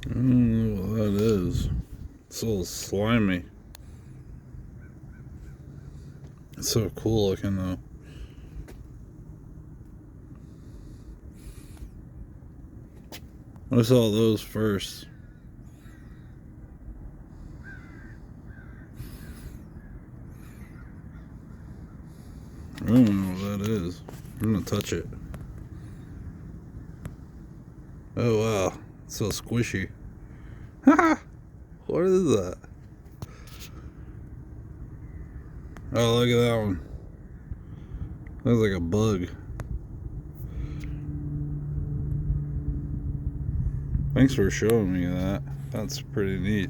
I don't know what that is. It's a little slimy. It's so cool looking though. I saw those first. I don't know what that is. I'm gonna touch it. Oh wow, it's so squishy. Haha! What is that? Oh, look at that one. Looks like a bug. Thanks for showing me that. That's pretty neat.